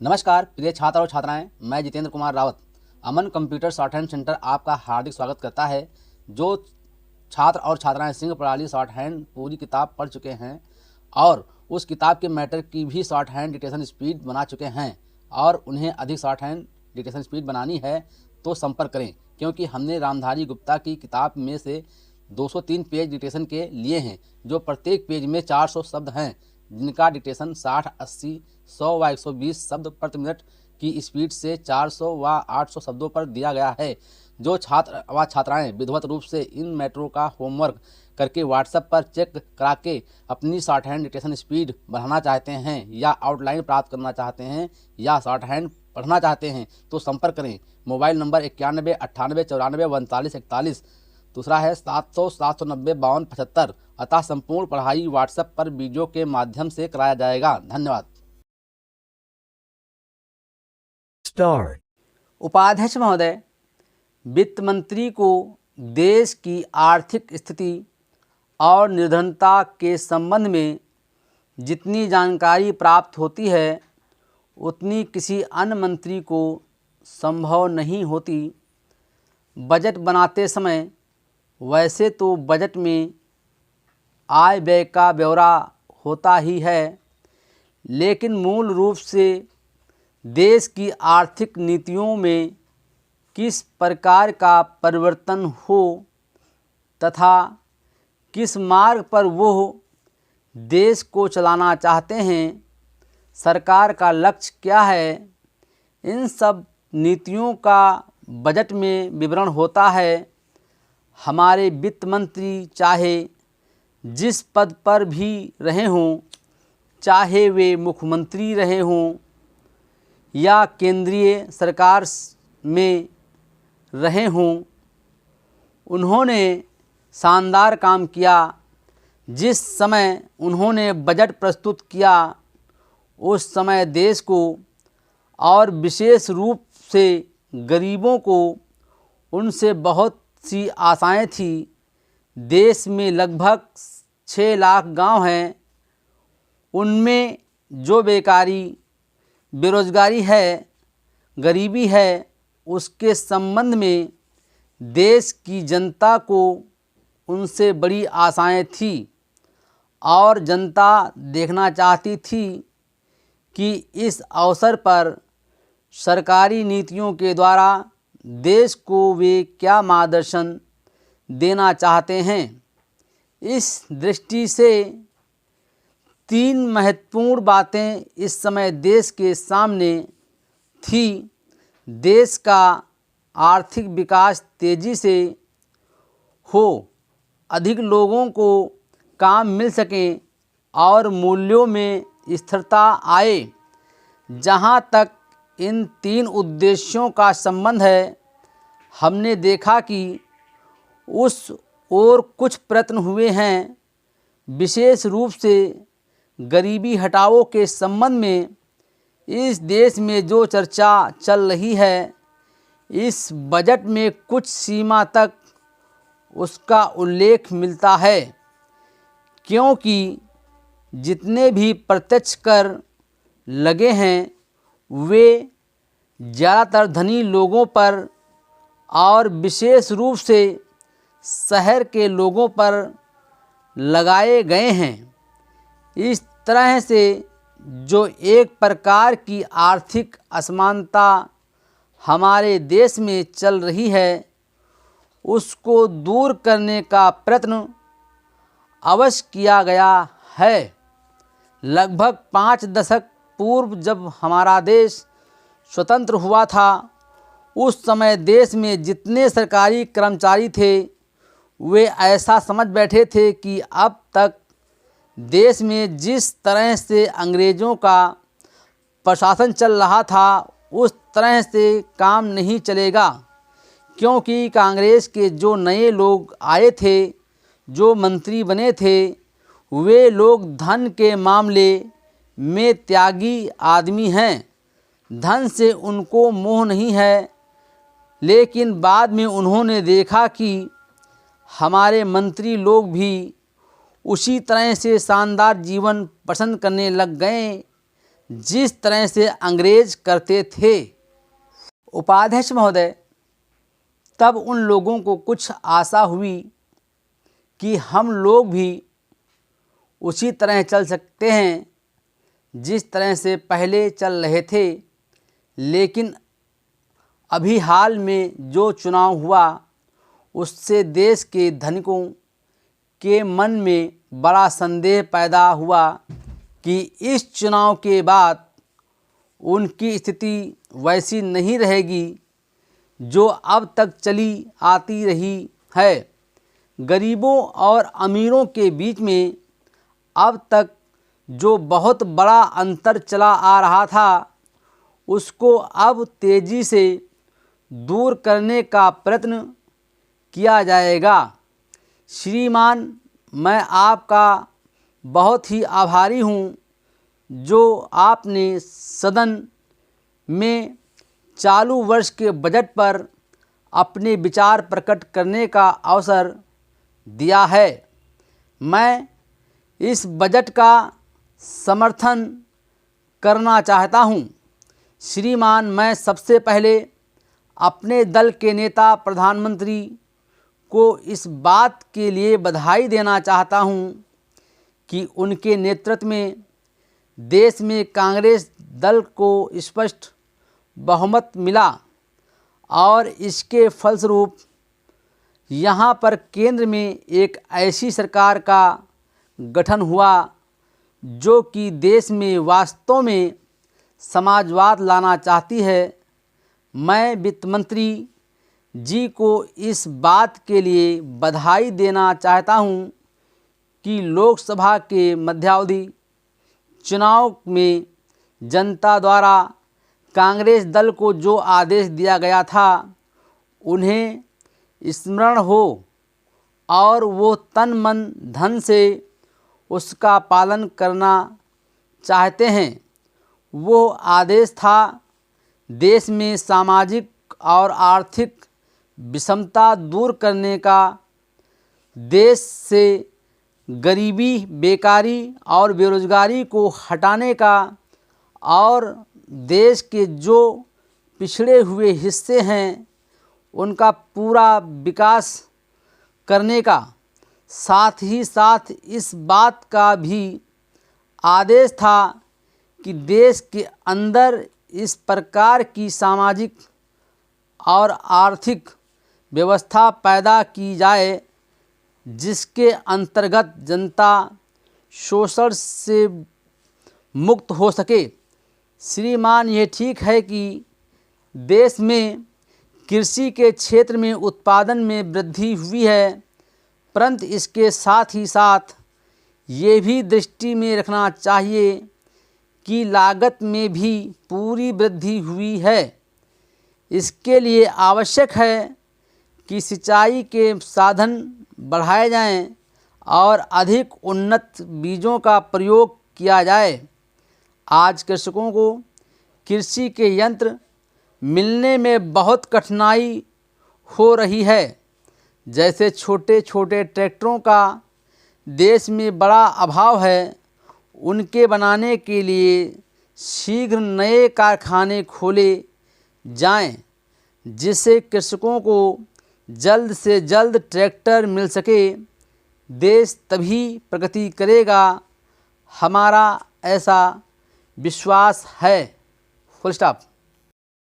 नमस्कार प्रिय छात्र और छात्राएं, मैं जितेंद्र कुमार रावत अमन कंप्यूटर शॉर्ट हैंड सेंटर आपका हार्दिक स्वागत करता है। जो छात्र और छात्राएं सिंह प्रणाली शॉर्ट हैंड पूरी किताब पढ़ चुके हैं और उस किताब के मैटर की भी शॉर्ट हैंड डिक्टेशन स्पीड बना चुके हैं और उन्हें अधिक शॉर्ट हैंड डिक्टेशन स्पीड बनानी है तो संपर्क करें, क्योंकि हमने रामधारी गुप्ता की किताब में से 203 पेज डिक्टेशन के लिए हैं, जो प्रत्येक पेज में 400 शब्द हैं, जिनका डिक्टेशन 60, 80, 100 व 120 शब्द प्रति मिनट की स्पीड से 400 व 800 शब्दों पर दिया गया है। जो छात्र व छात्राएं विधिवत रूप से इन मैटरों का होमवर्क करके व्हाट्सएप पर चेक करा के अपनी शॉर्ट हैंड डिक्टेशन स्पीड बढ़ाना चाहते हैं या आउटलाइन प्राप्त करना चाहते हैं या शॉर्ट हैंड पढ़ना चाहते हैं तो संपर्क करें। मोबाइल नंबर 91 98 94 39 41, दूसरा है 700 790 52 75। अतः संपूर्ण पढ़ाई व्हाट्सएप पर वीडियो के माध्यम से कराया जाएगा। धन्यवाद। उपाध्यक्ष महोदय, वित्त मंत्री को देश की आर्थिक स्थिति और निर्धनता के संबंध में जितनी जानकारी प्राप्त होती है उतनी किसी अन्य मंत्री को संभव नहीं होती। बजट बनाते समय वैसे तो बजट में आय व्यय का ब्यौरा होता ही है, लेकिन मूल रूप से देश की आर्थिक नीतियों में किस प्रकार का परिवर्तन हो तथा किस मार्ग पर वो देश को चलाना चाहते हैं, सरकार का लक्ष्य क्या है, इन सब नीतियों का बजट में विवरण होता है। हमारे वित्त मंत्री चाहे जिस पद पर भी रहे हों, चाहे वे मुख्यमंत्री रहे हों या केंद्रीय सरकार में रहे हों, उन्होंने शानदार काम किया। जिस समय उन्होंने बजट प्रस्तुत किया उस समय देश को और विशेष रूप से गरीबों को उनसे बहुत सी आशाएं थी। देश में लगभग 6 लाख गांव हैं, उनमें जो बेकारी, बेरोजगारी है, गरीबी है, उसके संबंध में देश की जनता को उनसे बड़ी आशाएं थी और जनता देखना चाहती थी कि इस अवसर पर सरकारी नीतियों के द्वारा देश को वे क्या मार्गदर्शन देना चाहते हैं। इस दृष्टि से 3 महत्वपूर्ण बातें इस समय देश के सामने थी। देश का आर्थिक विकास तेज़ी से हो, अधिक लोगों को काम मिल सके और मूल्यों में स्थिरता आए। जहाँ तक इन 3 उद्देश्यों का संबंध है, हमने देखा कि उस ओर कुछ प्रयत्न हुए हैं। विशेष रूप से गरीबी हटाओ के संबंध में इस देश में जो चर्चा चल रही है, इस बजट में कुछ सीमा तक उसका उल्लेख मिलता है, क्योंकि जितने भी प्रत्यक्ष कर लगे हैं वे ज़्यादातर धनी लोगों पर और विशेष रूप से शहर के लोगों पर लगाए गए हैं। इस तरह से जो एक प्रकार की आर्थिक असमानता हमारे देश में चल रही है, उसको दूर करने का प्रयत्न अवश्य किया गया है। लगभग 5 दशक पूर्व जब हमारा देश स्वतंत्र हुआ था, उस समय देश में जितने सरकारी कर्मचारी थे वे ऐसा समझ बैठे थे कि अब तक देश में जिस तरह से अंग्रेज़ों का प्रशासन चल रहा था उस तरह से काम नहीं चलेगा, क्योंकि कांग्रेस के जो नए लोग आए थे, जो मंत्री बने थे, वे लोग धन के मामले में त्यागी आदमी हैं। धन से उनको मोह नहीं है, लेकिन बाद में उन्होंने देखा कि हमारे मंत्री लोग भी उसी तरह से शानदार जीवन पसंद करने लग गए जिस तरह से अंग्रेज करते थे। उपाध्यक्ष महोदय, तब उन लोगों को कुछ आशा हुई कि हम लोग भी उसी तरह चल सकते हैं जिस तरह से पहले चल रहे थे, लेकिन अभी हाल में जो चुनाव हुआ उससे देश के धनिकों के मन में बड़ा संदेह पैदा हुआ कि इस चुनाव के बाद उनकी स्थिति वैसी नहीं रहेगी जो अब तक चली आती रही है। गरीबों और अमीरों के बीच में अब तक जो बहुत बड़ा अंतर चला आ रहा था उसको अब तेज़ी से दूर करने का प्रयत्न किया जाएगा। श्रीमान, मैं आपका बहुत ही आभारी हूँ जो आपने सदन में चालू वर्ष के बजट पर अपने विचार प्रकट करने का अवसर दिया है। मैं इस बजट का समर्थन करना चाहता हूँ। श्रीमान, मैं सबसे पहले अपने दल के नेता प्रधानमंत्री को इस बात के लिए बधाई देना चाहता हूँ कि उनके नेतृत्व में देश में कांग्रेस दल को स्पष्ट बहुमत मिला और इसके फलस्वरूप यहाँ पर केंद्र में एक ऐसी सरकार का गठन हुआ जो कि देश में वास्तव में समाजवाद लाना चाहती है। मैं वित्त मंत्री जी को इस बात के लिए बधाई देना चाहता हूँ कि लोकसभा के मध्यावधि चुनाव में जनता द्वारा कांग्रेस दल को जो आदेश दिया गया था उन्हें स्मरण हो और वो तन मन धन से उसका पालन करना चाहते हैं। वो आदेश था देश में सामाजिक और आर्थिक विषमता दूर करने का, देश से गरीबी, बेकारी और बेरोजगारी को हटाने का और देश के जो पिछड़े हुए हिस्से हैं उनका पूरा विकास करने का, साथ ही साथ इस बात का भी आदेश था कि देश के अंदर इस प्रकार की सामाजिक और आर्थिक व्यवस्था पैदा की जाए जिसके अंतर्गत जनता शोषण से मुक्त हो सके। श्रीमान, ये ठीक है कि देश में कृषि के क्षेत्र में उत्पादन में वृद्धि हुई है, परंतु इसके साथ ही साथ ये भी दृष्टि में रखना चाहिए कि लागत में भी पूरी वृद्धि हुई है। इसके लिए आवश्यक है कि सिंचाई के साधन बढ़ाए जाएं और अधिक उन्नत बीजों का प्रयोग किया जाए। आज कृषकों को कृषि के यंत्र मिलने में बहुत कठिनाई हो रही है। जैसे छोटे छोटे ट्रैक्टरों का देश में बड़ा अभाव है, उनके बनाने के लिए शीघ्र नए कारखाने खोले जाएं, जिससे कृषकों को जल्द से जल्द ट्रैक्टर मिल सके। देश तभी प्रगति करेगा, हमारा ऐसा विश्वास है। Full stop.